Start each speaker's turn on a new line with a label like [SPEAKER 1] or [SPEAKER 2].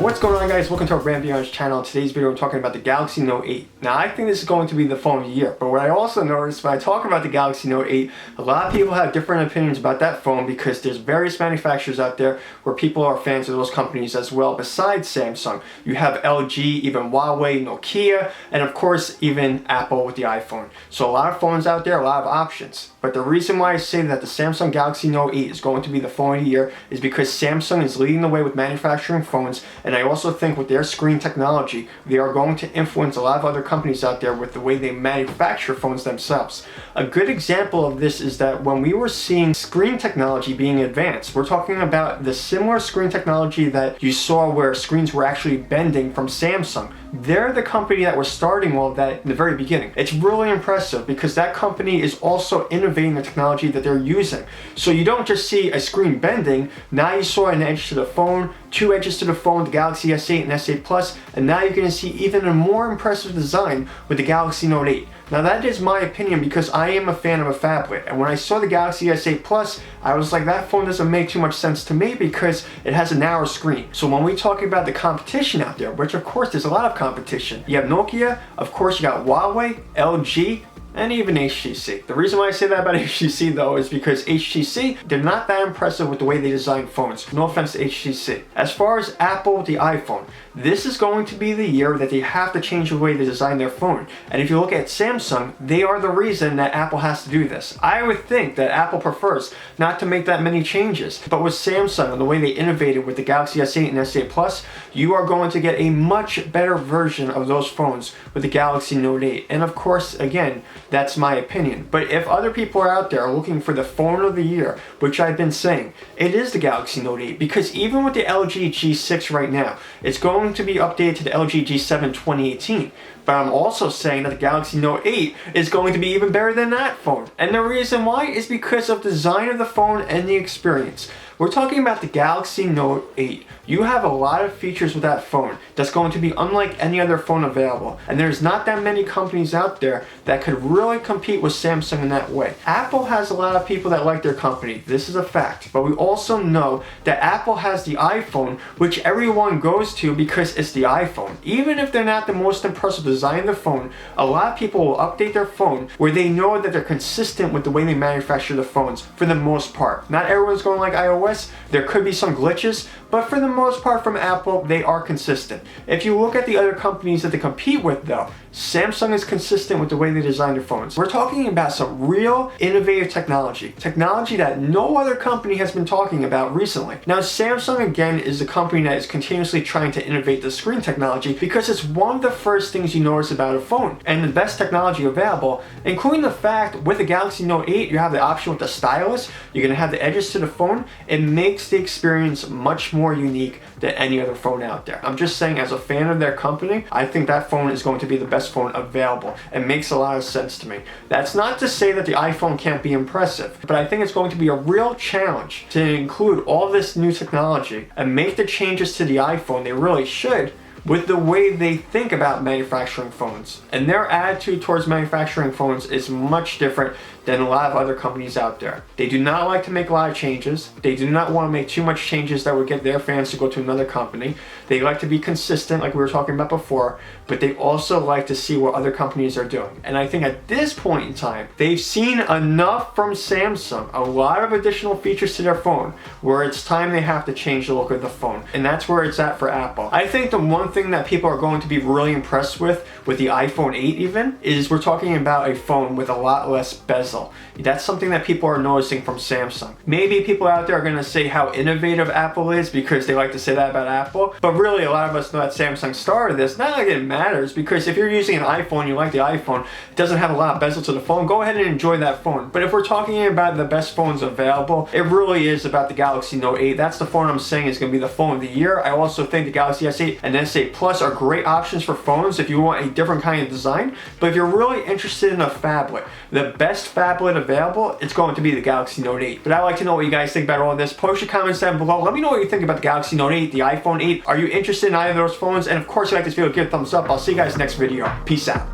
[SPEAKER 1] What's going on, guys? Welcome to our Brand Beyond's channel. In today's video we're talking about the Galaxy Note 8. Now I think this is going to be the phone of the year, but what I also noticed when I talk about the Galaxy Note 8, a lot of people have different opinions about that phone because there's various manufacturers out there where people are fans of those companies as well besides Samsung. You have LG, even Huawei, Nokia, and of course even Apple with the iPhone. So a lot of phones out there, a lot of options. But the reason why I say that the Samsung Galaxy Note 8 is going to be the phone of the year is because Samsung is leading the way with manufacturing phones, and I also think with their screen technology, they are going to influence a lot of other companies out there with the way they manufacture phones themselves. A good example of this is that when we were seeing screen technology being advanced, we're talking about the similar screen technology that you saw where screens were actually bending from Samsung. They're the company that was starting all of that in the very beginning. It's really impressive because that company is also innovating the technology that they're using. So you don't just see a screen bending, now you saw an edge to the phone, two edges to the phone, the Galaxy S8 and S8 Plus, and now you're going to see even a more impressive design with the Galaxy Note 8. Now that is my opinion because I am a fan of a phablet, and when I saw the Galaxy S8 Plus, I was like, that phone doesn't make too much sense to me because it has a narrow screen. So when we talk about the competition out there, which of course there's a lot of competition, you have Nokia, of course you got Huawei, LG, and even HTC. The reason why I say that about HTC though is because HTC, they're not that impressive with the way they design phones. No offense to HTC. As far as Apple with the iPhone, this is going to be the year that they have to change the way they design their phone. And if you look at Samsung, they are the reason that Apple has to do this. I would think that Apple prefers not to make that many changes. But with Samsung and the way they innovated with the Galaxy S8 and S8 Plus, you are going to get a much better version of those phones with the Galaxy Note 8. And of course, again, that's my opinion. But if other people are out there looking for the phone of the year, which I've been saying, it is the Galaxy Note 8, because even with the LG G6 right now, it's going to be updated to the LG G7 2018. But I'm also saying that the Galaxy Note 8 is going to be even better than that phone. And the reason why is because of the design of the phone and the experience. We're talking about the Galaxy Note 8. You have a lot of features with that phone that's going to be unlike any other phone available. And there's not that many companies out there that could really compete with Samsung in that way. Apple has a lot of people that like their company. This is a fact. But we also know that Apple has the iPhone, which everyone goes to because it's the iPhone. Even if they're not the most impressive design of the phone, a lot of people will update their phone where they know that they're consistent with the way they manufacture the phones for the most part. Not everyone's going like iOS. There could be some glitches, but for the most part from Apple, they are consistent. If you look at the other companies that they compete with though, Samsung is consistent with the way they design their phones. We're talking about some real innovative technology that no other company has been talking about recently. Now Samsung again is a company that is continuously trying to innovate the screen technology because it's one of the first things you notice about a phone and the best technology available, including the fact with the Galaxy Note 8 you have the option with the stylus, you're going to have the edges to the phone. It makes the experience much more unique than any other phone out there. I'm just saying, as a fan of their company, I think that phone is going to be the best phone available. It makes a lot of sense to me. That's not to say that the iPhone can't be impressive, but I think it's going to be a real challenge to include all this new technology and make the changes to the iPhone they really should with the way they think about manufacturing phones. And their attitude towards manufacturing phones is much different than a lot of other companies out there. They do not like to make a lot of changes. They do not want to make too much changes that would get their fans to go to another company. They like to be consistent like we were talking about before, but they also like to see what other companies are doing. And I think at this point in time, they've seen enough from Samsung, a lot of additional features to their phone, where it's time they have to change the look of the phone. And that's where it's at for Apple. I think the one thing that people are going to be really impressed with the iPhone 8 even, is we're talking about a phone with a lot less bezel. That's something that people are noticing from Samsung. Maybe people out there are going to say how innovative Apple is because they like to say that about Apple, but really a lot of us know that Samsung started this. Not like it matters, because if you're using an iPhone, you like the iPhone, it doesn't have a lot of bezel to the phone, go ahead and enjoy that phone. But if we're talking about the best phones available, it really is about the Galaxy Note 8. That's the phone I'm saying is going to be the phone of the year. I also think the Galaxy S8 and S8 Plus are great options for phones if you want a different kind of design. But if you're really interested in a phablet, the best phablet available, it's going to be the Galaxy Note 8. But I'd like to know what you guys think about all this. Post your comments down below. Let me know what you think about the Galaxy Note 8, the iPhone 8. Are you interested in either of those phones? And of course, if you like this video, give it a thumbs up. I'll see you guys next video. Peace out.